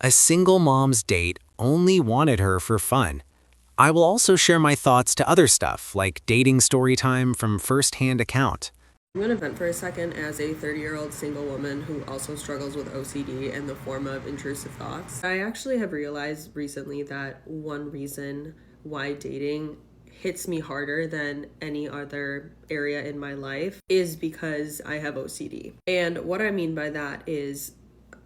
A single mom's date only wanted her for fun. I will also share my thoughts to other stuff, like dating story time from first-hand account. I'm going to vent for a second as a 30-year-old single woman who also struggles with OCD in the form of intrusive thoughts. I actually have realized recently that one reason why dating hits me harder than any other area in my life is because I have OCD. And what I mean by that is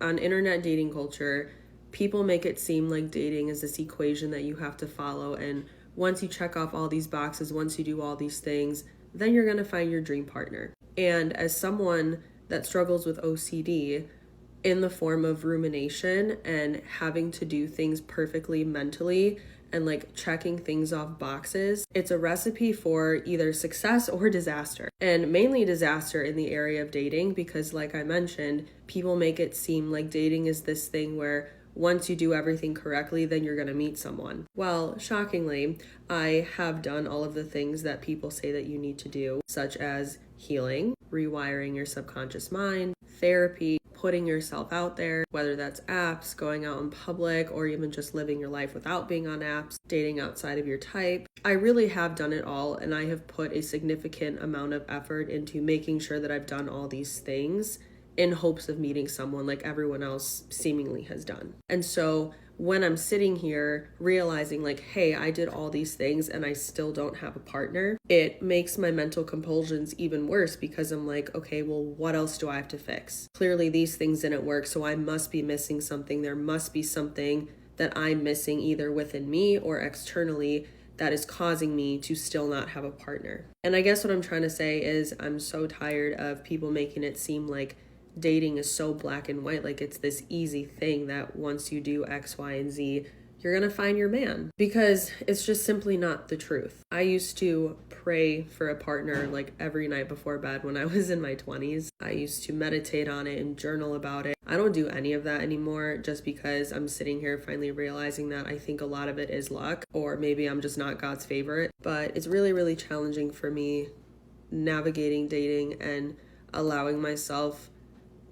on internet dating culture, people make it seem like dating is this equation that you have to follow, and once you check off all these boxes, once you do all these things, then you're going to find your dream partner. And as someone that struggles with OCD in the form of rumination and having to do things perfectly mentally and like checking things off boxes, it's a recipe for either success or disaster, and mainly disaster in the area of dating, because like I mentioned, people make it seem like dating is this thing where once you do everything correctly, then you're going to meet someone. Well, shockingly, I have done all of the things that people say that you need to do, such as healing, rewiring your subconscious mind, therapy, putting yourself out there, whether that's apps, going out in public, or even just living your life without being on apps, dating outside of your type. I really have done it all, and I have put a significant amount of effort into making sure that I've done all these things in hopes of meeting someone like everyone else seemingly has done. And so when I'm sitting here realizing like, hey, I did all these things and I still don't have a partner, it makes my mental compulsions even worse, because I'm like, okay, well, what else do I have to fix? Clearly these things didn't work, so I must be missing something. There must be something that I'm missing either within me or externally that is causing me to still not have a partner. And I guess what I'm trying to say is I'm so tired of people making it seem like dating is so black and white, like it's this easy thing that once you do X, Y, and Z, you're gonna find your man, because it's just simply not the truth. I used to pray for a partner like every night before bed when I was in my 20s. I used to meditate on it and journal about it. I don't do any of that anymore, just because I'm sitting here finally realizing that I think a lot of it is luck, or maybe I'm just not God's favorite. But it's really, really challenging for me navigating dating and allowing myself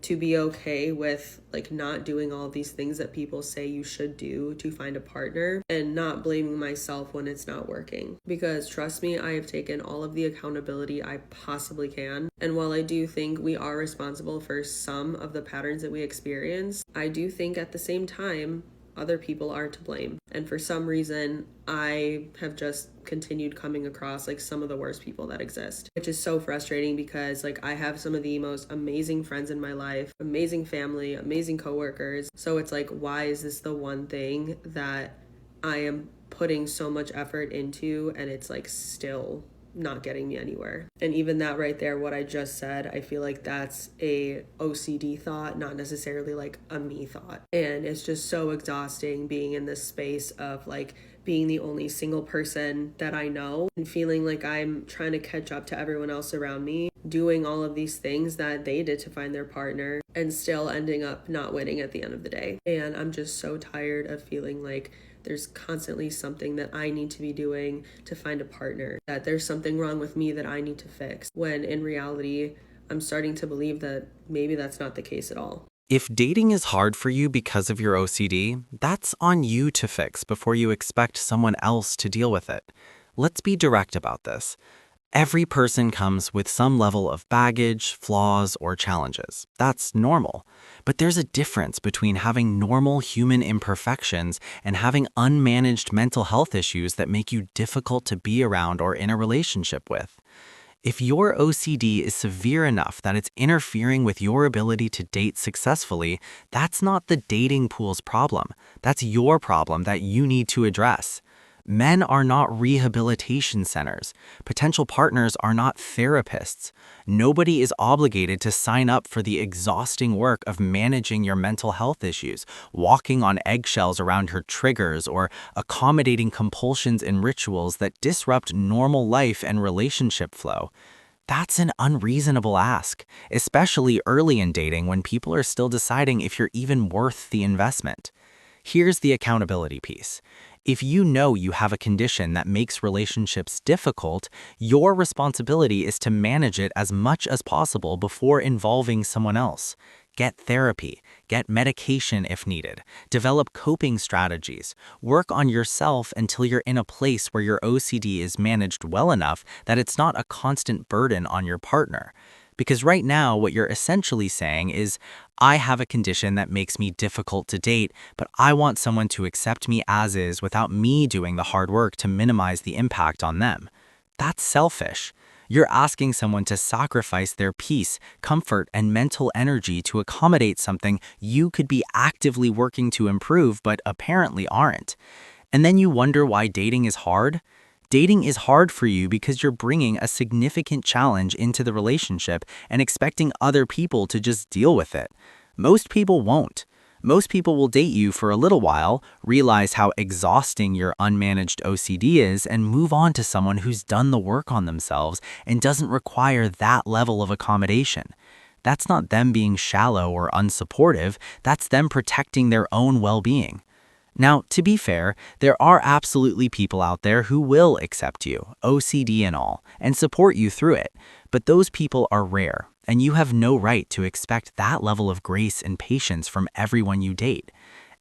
to be okay with like not doing all these things that people say you should do to find a partner, and not blaming myself when it's not working. Because trust me, I have taken all of the accountability I possibly can. And while I do think we are responsible for some of the patterns that we experience, I do think at the same time, other people are to blame. And for some reason, I have just continued coming across like some of the worst people that exist, which is so frustrating, because like I have some of the most amazing friends in my life, amazing family, amazing coworkers. So it's like, why is this the one thing that I am putting so much effort into and it's like still not getting me anywhere? And even that right there, what I just said, I feel like that's a OCD thought, not necessarily like a me thought. And it's just so exhausting being in this space of like being the only single person that I know and feeling like I'm trying to catch up to everyone else around me, doing all of these things that they did to find their partner, and still ending up not winning at the end of the day. And I'm just so tired of feeling like there's constantly something that I need to be doing to find a partner, that there's something wrong with me that I need to fix, when in reality, I'm starting to believe that maybe that's not the case at all. If dating is hard for you because of your OCD, that's on you to fix before you expect someone else to deal with it. Let's be direct about this. Every person comes with some level of baggage, flaws, or challenges. That's normal. But there's a difference between having normal human imperfections and having unmanaged mental health issues that make you difficult to be around or in a relationship with. If your OCD is severe enough that it's interfering with your ability to date successfully, that's not the dating pool's problem. That's your problem that you need to address. Men are not rehabilitation centers. Potential partners are not therapists. Nobody is obligated to sign up for the exhausting work of managing your mental health issues, walking on eggshells around your triggers, or accommodating compulsions and rituals that disrupt normal life and relationship flow. That's an unreasonable ask, especially early in dating when people are still deciding if you're even worth the investment. Here's the accountability piece. If you know you have a condition that makes relationships difficult, your responsibility is to manage it as much as possible before involving someone else. Get therapy, get medication if needed, develop coping strategies, work on yourself until you're in a place where your OCD is managed well enough that it's not a constant burden on your partner. Because right now, what you're essentially saying is, I have a condition that makes me difficult to date, but I want someone to accept me as is without me doing the hard work to minimize the impact on them. That's selfish. You're asking someone to sacrifice their peace, comfort, and mental energy to accommodate something you could be actively working to improve but apparently aren't. And then you wonder why dating is hard? Dating is hard for you because you're bringing a significant challenge into the relationship and expecting other people to just deal with it. Most people won't. Most people will date you for a little while, realize how exhausting your unmanaged OCD is, and move on to someone who's done the work on themselves and doesn't require that level of accommodation. That's not them being shallow or unsupportive, that's them protecting their own well-being. Now, to be fair, there are absolutely people out there who will accept you, OCD and all, and support you through it. But those people are rare, and you have no right to expect that level of grace and patience from everyone you date.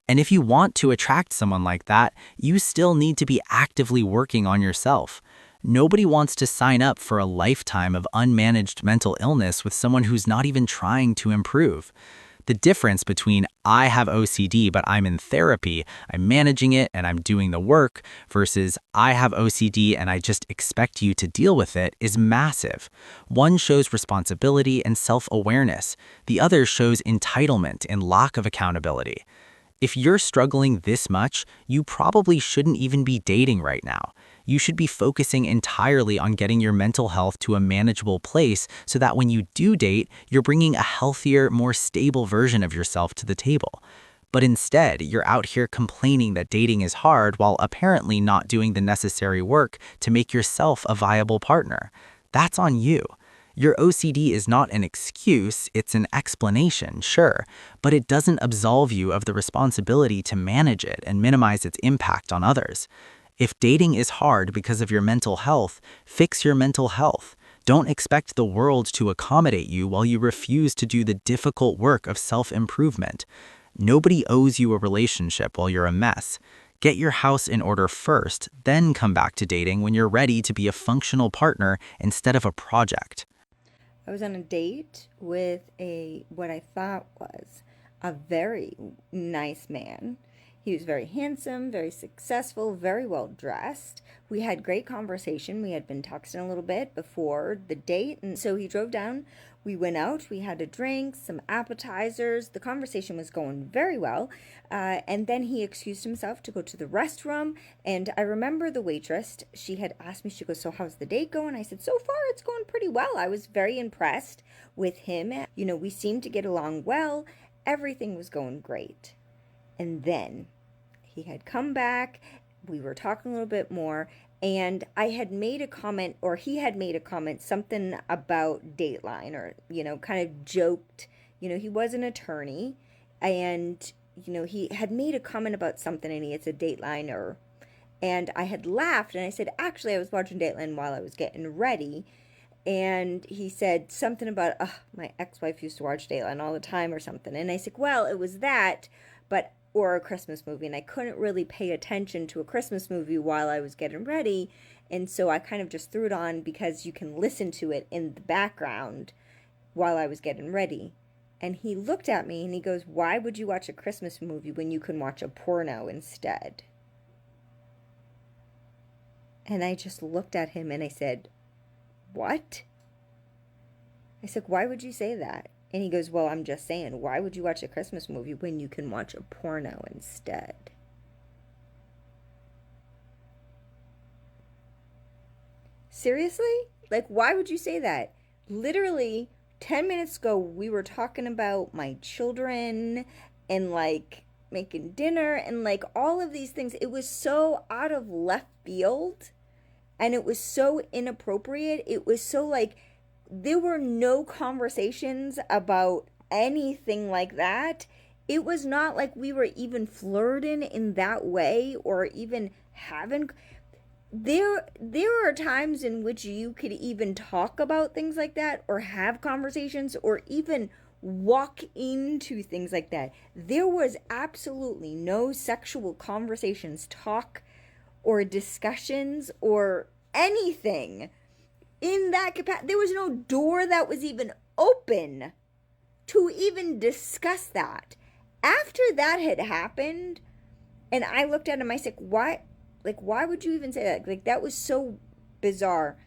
And if you want to attract someone like that, you still need to be actively working on yourself. Nobody wants to sign up for a lifetime of unmanaged mental illness with someone who's not even trying to improve. The difference between I have OCD but I'm in therapy, I'm managing it and I'm doing the work, versus I have OCD and I just expect you to deal with it is massive. One shows responsibility and self-awareness. The other shows entitlement and lack of accountability. If you're struggling this much, you probably shouldn't even be dating right now. You should be focusing entirely on getting your mental health to a manageable place so that when you do date, you're bringing a healthier, more stable version of yourself to the table. But instead, you're out here complaining that dating is hard while apparently not doing the necessary work to make yourself a viable partner. That's on you. Your OCD is not an excuse, it's an explanation, sure, but it doesn't absolve you of the responsibility to manage it and minimize its impact on others. If dating is hard because of your mental health, fix your mental health. Don't expect the world to accommodate you while you refuse to do the difficult work of self-improvement. Nobody owes you a relationship while you're a mess. Get your house in order first, then come back to dating when you're ready to be a functional partner instead of a project. I was on a date with what I thought was a very nice man. He was very handsome, very successful, very well dressed. We had great conversation. We had been texting a little bit before the date, and so he drove down. We went out, we had a drink, some appetizers. The conversation was going very well. And then he excused himself to go to the restroom. And I remember the waitress, she had asked me, she goes, "So how's the date going?" I said, "So far it's going pretty well." I was very impressed with him. You know, we seemed to get along well. Everything was going great. And then he had come back. We were talking a little bit more. And I had made a comment, or he had made a comment, something about Dateline, or, kind of joked. He was an attorney, and, he had made a comment about something, and he had said Dateline, and I had laughed, and I said, actually, I was watching Dateline while I was getting ready, and he said something about, my ex-wife used to watch Dateline all the time or something, and I said, well, it was that, or a Christmas movie, and I couldn't really pay attention to a Christmas movie while I was getting ready, and so I kind of just threw it on because you can listen to it in the background while I was getting ready. And he looked at me and he goes, "Why would you watch a Christmas movie when you can watch a porno instead?" And I just looked at him and I said, "What?" I said, "Why would you say that?" And he goes, "Well, I'm just saying, why would you watch a Christmas movie when you can watch a porno instead?" Seriously? Like, why would you say that? Literally, 10 minutes ago, we were talking about my children and, making dinner and, all of these things. It was so out of left field and it was so inappropriate. It was so, there were no conversations about anything like that. It was not like we were even flirting in that way or even having. There are times in which you could even talk about things like that or have conversations or even walk into things like that. There was absolutely no sexual conversations, talk, or discussions or anything in that capacity. There was no door that was even open to even discuss that. After that had happened, and I looked at him, I said, why? Like, why would you even say that? Like, that was so bizarre.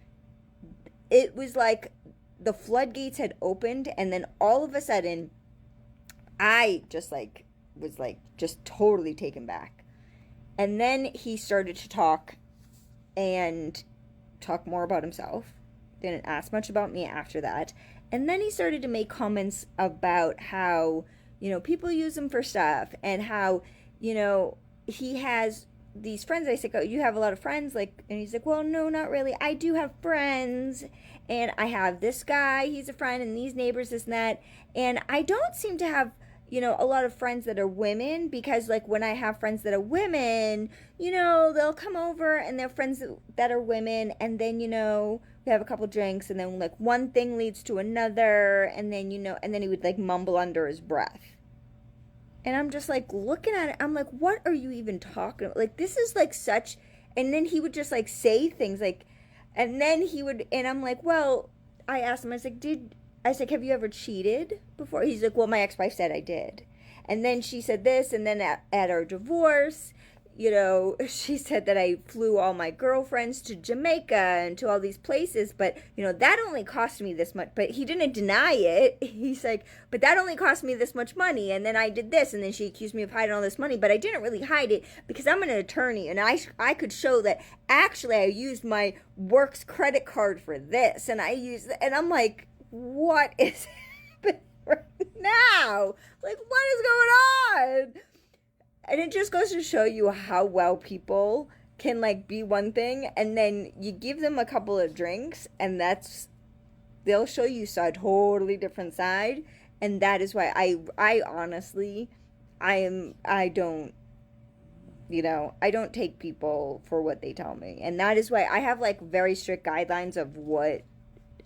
It was like the floodgates had opened, and then all of a sudden, I just like was like just totally taken back. And then he started to talk and talk more about himself. Didn't ask much about me after that. And then he started to make comments about how, people use him for stuff, and how, he has these friends. I said, oh, you have a lot of friends? Like, and he's like, well, no, not really. I do have friends, and I have this guy, he's a friend, and these neighbors, this and that. And I don't seem to have, a lot of friends that are women, because like when I have friends that are women, they'll come over and they're friends that are women, and then, we have a couple drinks, and then like one thing leads to another, and then, and then he would like mumble under his breath. And I'm just like looking at it, I'm like, what are you even talking about? Like, this is like such, and then he would just like say things like, and then he would, and I'm like, well, I asked him, I was like, have you ever cheated before? He's like, well, my ex-wife said I did. And then she said this, and then at our divorce, she said that I flew all my girlfriends to Jamaica and to all these places, but, that only cost me this much. But he didn't deny it. He's like, but that only cost me this much money, and then I did this, and then she accused me of hiding all this money, but I didn't really hide it because I'm an attorney, and I could show that actually I used my works credit card for this, and and I'm like, what is happening right now? Like, what is going on? And it just goes to show you how well people can like be one thing, and then you give them a couple of drinks, and they'll show you a totally different side. And that is why I honestly, I don't take people for what they tell me. And that is why I have like very strict guidelines of what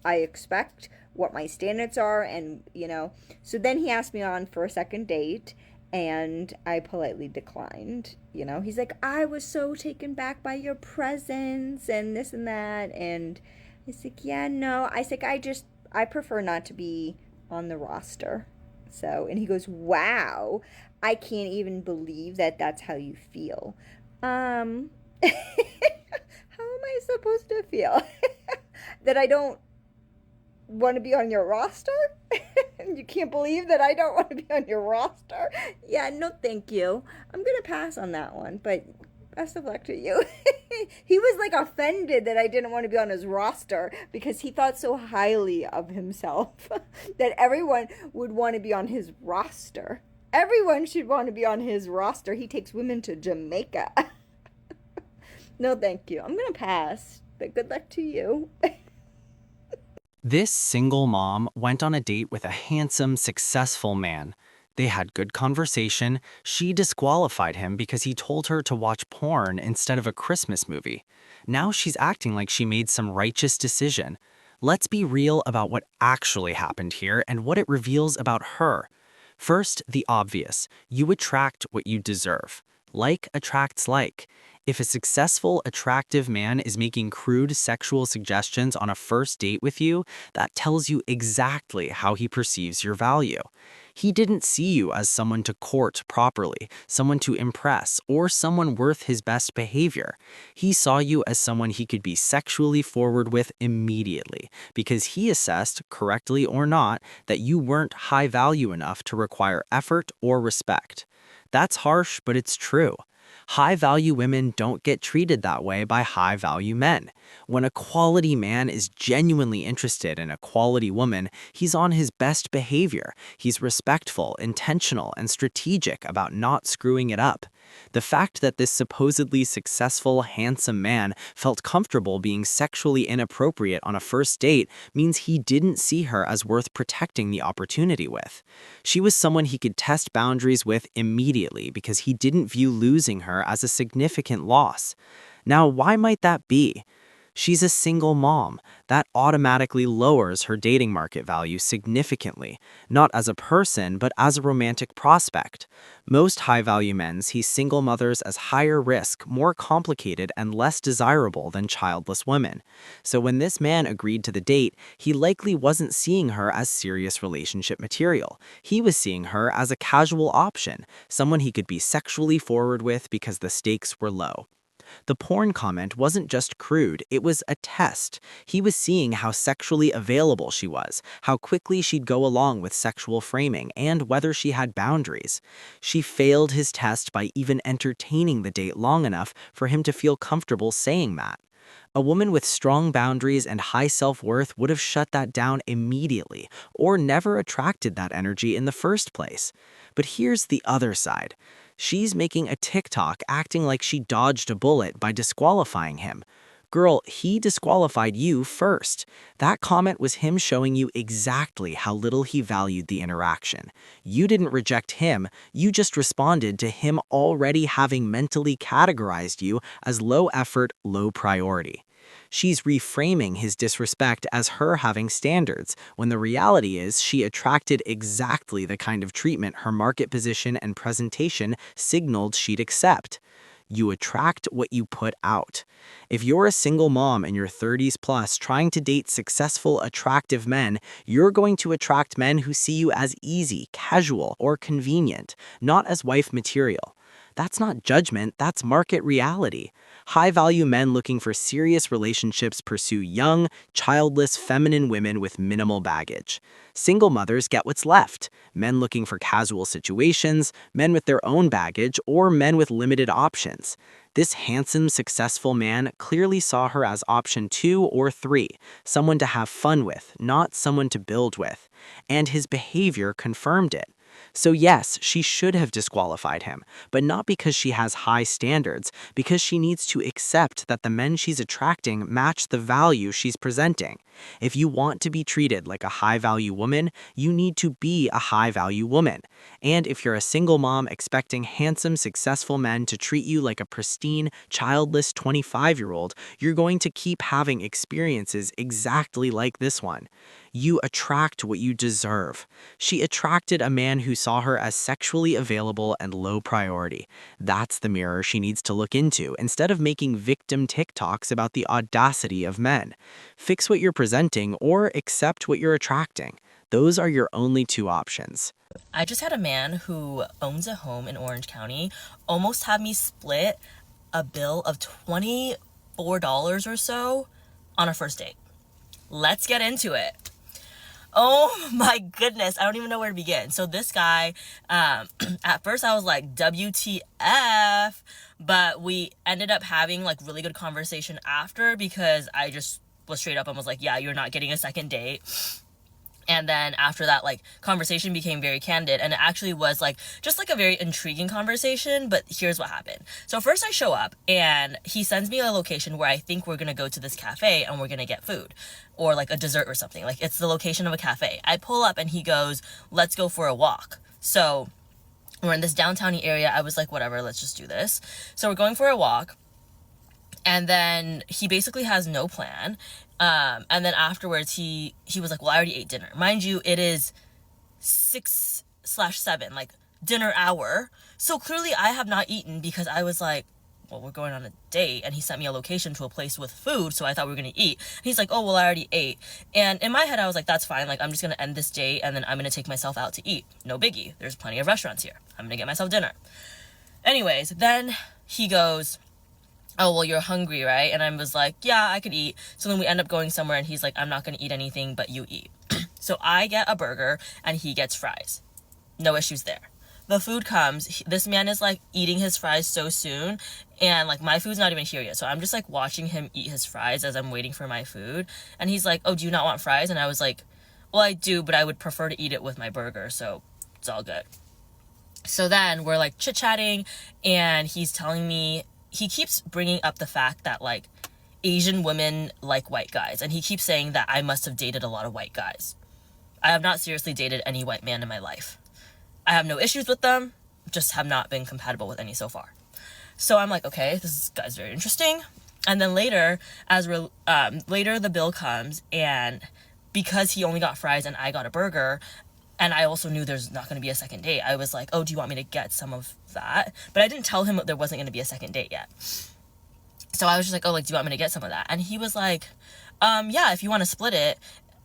I expect, what my standards are, and so then he asked me on for a second date, and I politely declined. He's like, I was so taken back by your presence and this and that, and I was like, yeah, no, I was like, I prefer not to be on the roster. So, and he goes, wow, I can't even believe that that's how you feel. How am I supposed to feel? That I don't want to be on your roster? You can't believe that I don't want to be on your roster? Yeah, no thank you. I'm going to pass on that one, but best of luck to you. He was like offended that I didn't want to be on his roster because he thought so highly of himself that everyone would want to be on his roster. Everyone should want to be on his roster. He takes women to Jamaica. No thank you. I'm going to pass, but good luck to you. This single mom went on a date with a handsome, successful man. They had good conversation. She disqualified him because he told her to watch porn instead of a Christmas movie. Now she's acting like she made some righteous decision. Let's be real about what actually happened here and what it reveals about her. First, the obvious. You attract what you deserve. Like attracts like. If a successful, attractive man is making crude sexual suggestions on a first date with you, that tells you exactly how he perceives your value. He didn't see you as someone to court properly, someone to impress, or someone worth his best behavior. He saw you as someone he could be sexually forward with immediately, because he assessed, correctly or not, that you weren't high value enough to require effort or respect. That's harsh, but it's true. High-value women don't get treated that way by high-value men. When a quality man is genuinely interested in a quality woman, he's on his best behavior. He's respectful, intentional, and strategic about not screwing it up. The fact that this supposedly successful, handsome man felt comfortable being sexually inappropriate on a first date means he didn't see her as worth protecting the opportunity with. She was someone he could test boundaries with immediately because he didn't view losing her as a significant loss. Now, why might that be? She's a single mom. That automatically lowers her dating market value significantly, not as a person, but as a romantic prospect. Most high-value men see single mothers as higher risk, more complicated, and less desirable than childless women. So when this man agreed to the date, he likely wasn't seeing her as serious relationship material. He was seeing her as a casual option, someone he could be sexually forward with because the stakes were low. The porn comment wasn't just crude, it was a test. He was seeing how sexually available she was, how quickly she'd go along with sexual framing, and whether she had boundaries. She failed his test by even entertaining the date long enough for him to feel comfortable saying that. A woman with strong boundaries and high self-worth would have shut that down immediately, or never attracted that energy in the first place. But here's the other side. She's making a TikTok acting like she dodged a bullet by disqualifying him. Girl, he disqualified you first. That comment was him showing you exactly how little he valued the interaction. You didn't reject him, you just responded to him already having mentally categorized you as low effort, low priority. She's reframing his disrespect as her having standards, when the reality is she attracted exactly the kind of treatment her market position and presentation signaled she'd accept. You attract what you put out. If you're a single mom in your 30s plus trying to date successful, attractive men, you're going to attract men who see you as easy, casual, or convenient, not as wife material. That's not judgment, that's market reality. High-value men looking for serious relationships pursue young, childless, feminine women with minimal baggage. Single mothers get what's left: men looking for casual situations, men with their own baggage, or men with limited options. This handsome, successful man clearly saw her as option 2 or 3, someone to have fun with, not someone to build with. And his behavior confirmed it. So yes, she should have disqualified him, but not because she has high standards, because she needs to accept that the men she's attracting match the value she's presenting. If you want to be treated like a high-value woman, you need to be a high-value woman. And if you're a single mom expecting handsome, successful men to treat you like a pristine, childless 25-year-old, you're going to keep having experiences exactly like this one. You attract what you deserve. She attracted a man who saw her as sexually available and low priority. That's the mirror she needs to look into instead of making victim TikToks about the audacity of men. Fix what you're presenting or accept what you're attracting. Those are your only two options. I just had a man who owns a home in Orange County almost have me split a bill of $24 or so on a first date. Let's get into it. Oh my goodness, I don't even know where to begin. So this guy, at first I was like, WTF, but we ended up having like really good conversation after, because I just was straight up and was like, yeah, you're not getting a second date. And then after that, like, conversation became very candid, and it actually was like just like a very intriguing conversation. But here's what happened. So first I show up and he sends me a location where I think we're gonna go to this cafe and we're gonna get food or like a dessert or something. Like, it's the location of a cafe. I pull up and he goes, let's go for a walk. So we're in this downtown area. I was like, whatever, let's just do this. So we're going for a walk. And then he basically has no plan. And then afterwards, he was like, well, I already ate dinner. Mind you, it is 6/7, like dinner hour. So clearly I have not eaten, because I was like, well, we're going on a date. And he sent me a location to a place with food. So I thought we were going to eat. And he's like, oh, well, I already ate. And in my head, I was like, that's fine. Like, I'm just going to end this date and then I'm going to take myself out to eat. No biggie. There's plenty of restaurants here. I'm going to get myself dinner. Anyways, then he goes, oh, well, you're hungry, right? And I was like, yeah, I could eat. So then we end up going somewhere and he's like, I'm not going to eat anything, but you eat. So I get a burger and he gets fries. No issues there. The food comes. This man is like eating his fries so soon. And like, my food's not even here yet. So I'm just like watching him eat his fries as I'm waiting for my food. And he's like, oh, do you not want fries? And I was like, well, I do, but I would prefer to eat it with my burger. So it's all good. So then we're like chit-chatting and he's telling me, he keeps bringing up the fact that like Asian women like white guys. And he keeps saying that I must have dated a lot of white guys. I have not seriously dated any white man in my life. I have no issues with them, just have not been compatible with any so far. So I'm like, okay, this guy's very interesting. And then later, later the bill comes, and because he only got fries and I got a burger, and I also knew there's not going to be a second date, I was like, oh, do you want me to get some of that? But I didn't tell him there wasn't going to be a second date yet. So I was just like, oh, like, do you want me to get some of that? And he was like, yeah, if you want to split it,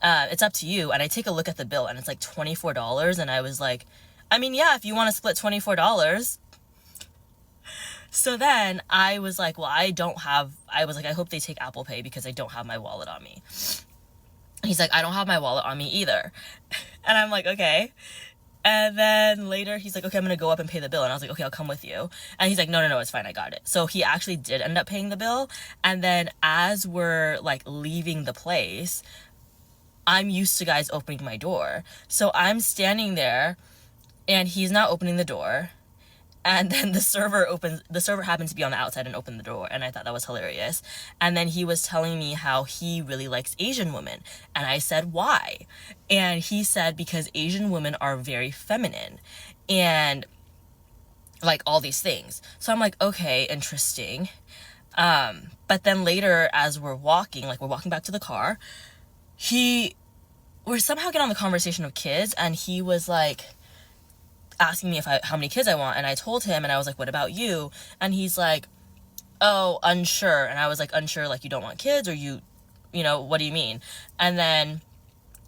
it's up to you. And I take a look at the bill, and it's like $24. And I was like, I mean, yeah, if you want to split $24. So then I was like, well, I hope they take Apple Pay because I don't have my wallet on me. He's like, I don't have my wallet on me either. And I'm like, okay. And then later he's like, okay, I'm going to go up and pay the bill. And I was like, okay, I'll come with you. And he's like, no, it's fine. I got it. So he actually did end up paying the bill. And then as we're like leaving the place, I'm used to guys opening my door. So I'm standing there and he's not opening the door. And then the server happened to be on the outside and opened the door. And I thought that was hilarious. And then he was telling me how he really likes Asian women. And I said, why? And he said, because Asian women are very feminine and like all these things. So I'm like, okay, interesting. But then later as we're walking back to the car, we're somehow getting on the conversation of kids. And he was like, asking me how many kids I want, and I told him, and I was like, what about you? And he's like, oh, unsure. And I was like, unsure, like you don't want kids, or you know, what do you mean? And then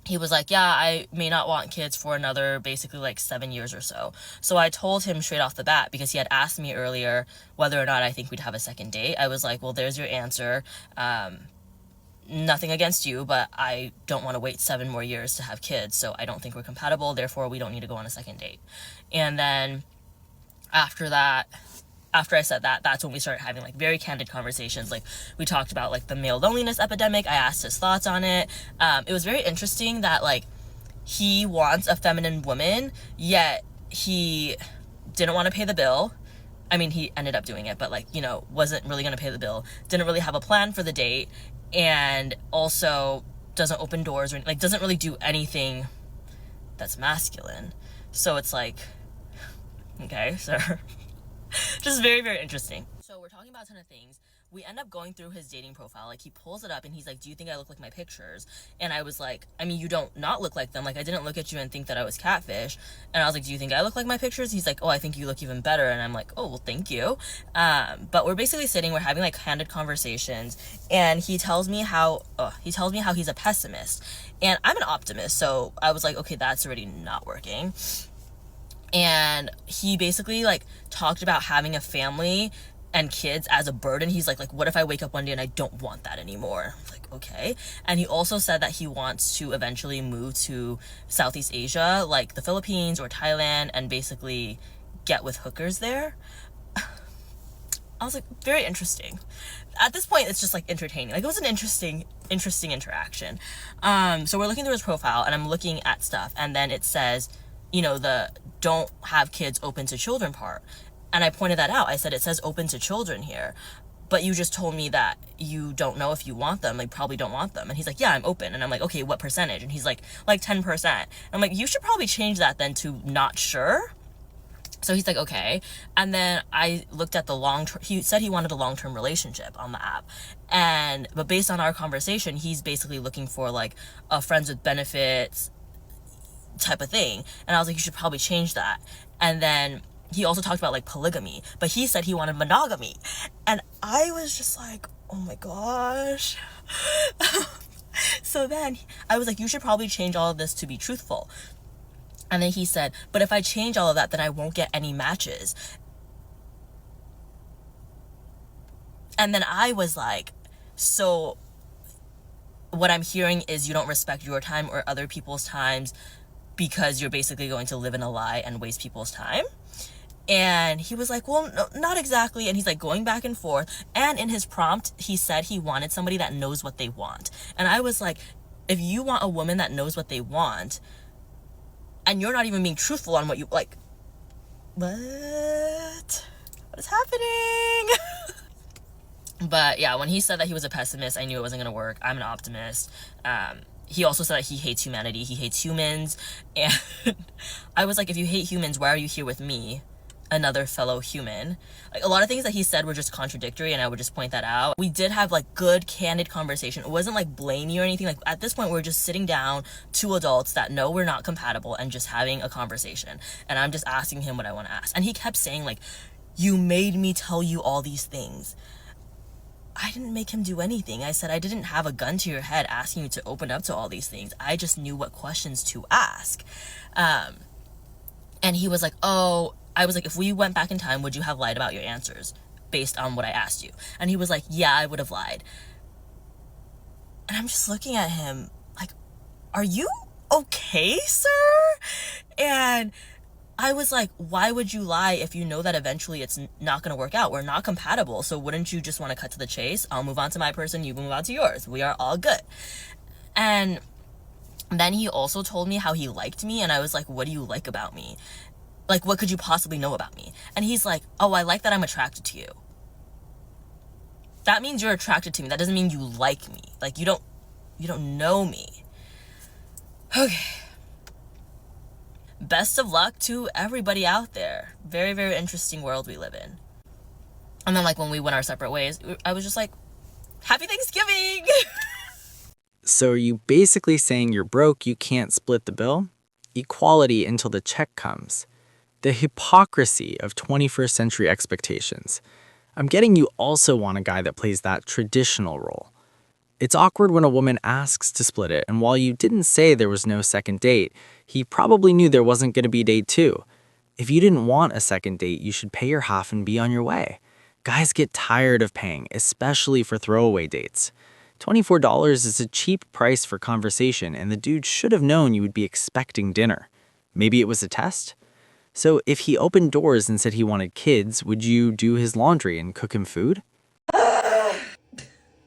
he was like, yeah, I may not want kids for another basically like 7 years or so. So I told him straight off the bat, because he had asked me earlier whether or not I think we'd have a second date. I was like, well, there's your answer. Nothing against you, but I don't want to wait 7 more years to have kids, so I don't think we're compatible, therefore we don't need to go on a second date. And then after I said that, that's when we started having like very candid conversations. Like we talked about like the male loneliness epidemic. I asked his thoughts on it. It was very interesting that like he wants a feminine woman, yet he didn't want to pay the bill. I mean, he ended up doing it, but like, you know, wasn't really going to pay the bill, didn't really have a plan for the date, and also doesn't open doors or like doesn't really do anything that's masculine. So it's like, okay, sir. Just very, very interesting. So we're talking about a ton of things. We end up going through his dating profile. Like he pulls it up and he's like, do you think I look like my pictures? And I was like, I mean, you don't not look like them. Like I didn't look at you and think that I was catfish. And I was like, do you think I look like my pictures? He's like, oh, I think you look even better. And I'm like, oh, well, thank you. But we're basically we're having like candid conversations, and he tells me how he's a pessimist and I'm an optimist. So I was like, okay, that's already not working. And he basically like talked about having a family and kids as a burden. He's like, what if I wake up one day and I don't want that anymore? I'm like, okay. And he also said that he wants to eventually move to Southeast Asia, like the Philippines or Thailand, and basically get with hookers there. I was like, very interesting. At this point, it's just like entertaining. Like it was an interesting interaction. So we're looking through his profile, and I'm looking at stuff, and then it says, you know, the don't have kids open to children part. And I pointed that out. I said, it says open to children here, but you just told me that you don't know if you want them, like probably don't want them. And he's like, yeah, I'm open. And I'm like, okay, what percentage? And he's like 10%. And I'm like, you should probably change that then to not sure. So he's like, okay. And then I looked at the long-term, he said he wanted a long-term relationship on the app. But based on our conversation, he's basically looking for like a friends with benefits type of thing. And I was like, you should probably change that. And then he also talked about like polygamy, but he said he wanted monogamy. And I was just like, oh my gosh. So then I was like, you should probably change all of this to be truthful. And then he said, but if I change all of that, then I won't get any matches. And then I was like, so what I'm hearing is you don't respect your time or other people's times because you're basically going to live in a lie and waste people's time. And he was like, well, no, not exactly. And he's like going back and forth. And in his prompt, he said he wanted somebody that knows what they want. And I was like, if you want a woman that knows what they want, and you're not even being truthful on what you like, what is happening? But yeah, when he said that he was a pessimist, I knew it wasn't gonna work. I'm an optimist. He also said that he hates humanity, he hates humans. And I was like, if you hate humans, why are you here with me? another fellow human. Like, a lot of things that he said were just contradictory, and I would just point that out. We did have like good, candid conversation. It wasn't like blamey or anything. Like, at this point, we're just sitting down, two adults that know we're not compatible, and just having a conversation. And I'm just asking him what I want to ask. And he kept saying like, you made me tell you all these things. I didn't make him do anything. I said I didn't have a gun to your head asking you to open up to all these things. I just knew what questions to ask. And he was like, oh, I was like, if we went back in time, would you have lied about your answers based on what I asked you? And he was like, yeah, I would have lied. And I'm just looking at him like, are you okay, sir? And I was like, why would you lie if you know that eventually it's not going to work out? We're not compatible. So wouldn't you just want to cut to the chase? I'll move on to my person. You move on to yours. We are all good. And then he also told me how he liked me. And I was like, what do you like about me? Like, what could you possibly know about me? And he's like, oh, I like that I'm attracted to you. That means you're attracted to me. That doesn't mean you like me. Like, you don't know me. Okay. Best of luck to everybody out there. Very, very interesting world we live in. And then, like, when we went our separate ways, I was just like, Happy Thanksgiving! So are you basically saying you're broke, you can't split the bill? Equality until the check comes. The hypocrisy of 21st century expectations. I'm getting you also want a guy that plays that traditional role. It's awkward when a woman asks to split it, and while you didn't say there was no second date, he probably knew there wasn't going to be date 2. If you didn't want a second date, you should pay your half and be on your way. Guys get tired of paying, especially for throwaway dates. $24 is a cheap price for conversation, and the dude should have known you would be expecting dinner. Maybe it was a test? So if he opened doors and said he wanted kids, would you do his laundry and cook him food?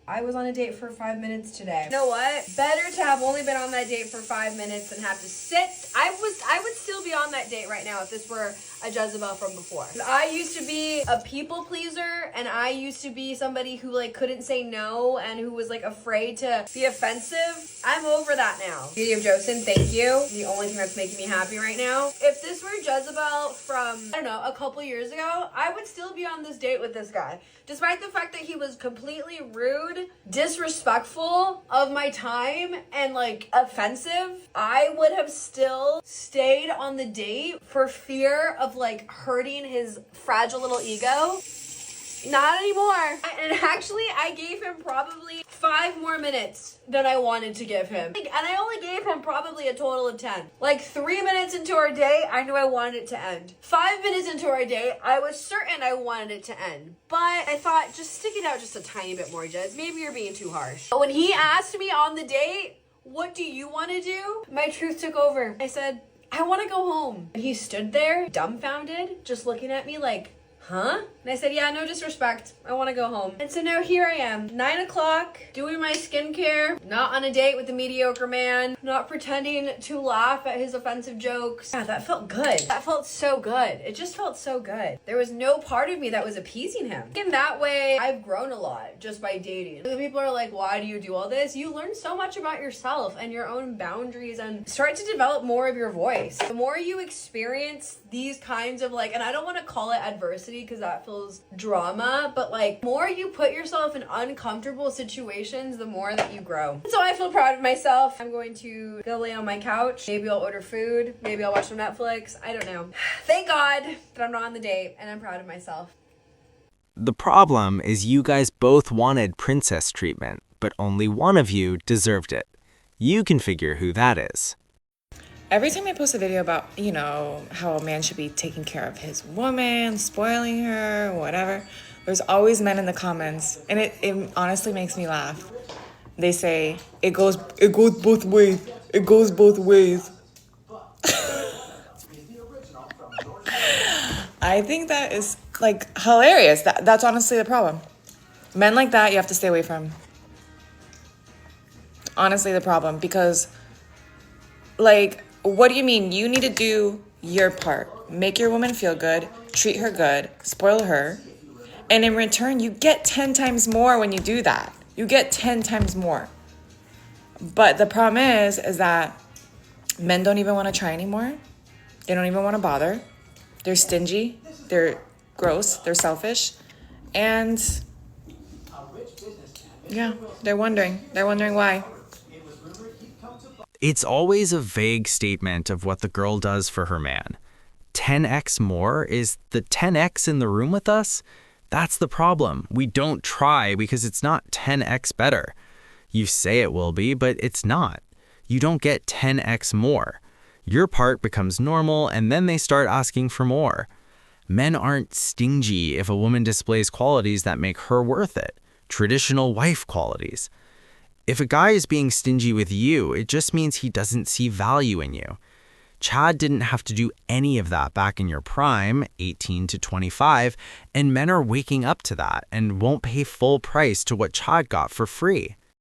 I was on a date for 5 minutes today. You know what? Better to have only been on that date for 5 minutes than have to sit. I would still be on that date right now if this were a Jezebel from before. I used to be a people pleaser, and I used to be somebody who like couldn't say no and who was like afraid to be offensive. I'm over that now. Beauty of Joseon, thank you. The only thing that's making me happy right now. If this were Jezebel from, I don't know, a couple years ago, I would still be on this date with this guy. Despite the fact that he was completely rude, disrespectful of my time, and like offensive, I would have still stayed on the date for fear of like hurting his fragile little ego. Not anymore. And actually, I gave him probably 5 more minutes than I wanted to give him. And I only gave him probably a total of 10. Like 3 minutes into our date, I knew I wanted it to end. 5 minutes into our date, I was certain I wanted it to end. But I thought, just stick it out just a tiny bit more, Jez. Maybe you're being too harsh. But when he asked me on the date, what do you want to do? My truth took over. I said, I want to go home. And he stood there, dumbfounded, just looking at me like, huh? And I said, yeah, no disrespect. I want to go home. And so now here I am, 9 o'clock, doing my skincare, not on a date with a mediocre man, not pretending to laugh at his offensive jokes. Yeah, that felt good. That felt so good. It just felt so good. There was no part of me that was appeasing him. In that way, I've grown a lot just by dating. People are like, why do you do all this? You learn so much about yourself and your own boundaries and start to develop more of your voice. The more you experience these kinds of like, and I don't want to call it adversity because that feels drama, but like more you put yourself in uncomfortable situations, the more that you grow. So I feel proud of myself. I'm going to go lay on my couch. Maybe I'll order food. Maybe I'll watch some Netflix. I don't know. Thank God that I'm not on the date, and I'm proud of myself. The problem is you guys both wanted princess treatment, but only one of you deserved it. You can figure who that is. Every time I post a video about, how a man should be taking care of his woman, spoiling her, whatever, there's always men in the comments, and it honestly makes me laugh. They say, it goes both ways. It goes both ways. I think that is, like, hilarious. That's honestly the problem. Men like that, you have to stay away from. Honestly, the problem, because, like, what do you mean? You need to do your part. Make your woman feel good, treat her good, spoil her. And in return, you get 10 times more when you do that. You get 10 times more. But the problem is that men don't even want to try anymore. They don't even want to bother. They're stingy, they're gross, they're selfish, and yeah, they're wondering why. It's always a vague statement of what the girl does for her man. 10x more? Is the 10x in the room with us? That's the problem. We don't try because it's not 10x better. You say it will be, but it's not. You don't get 10x more. Your part becomes normal, and then they start asking for more. Men aren't stingy if a woman displays qualities that make her worth it. Traditional wife qualities. If a guy is being stingy with you, it just means he doesn't see value in you. Chad didn't have to do any of that back in your prime, 18 to 25, and men are waking up to that and won't pay full price to what Chad got for free.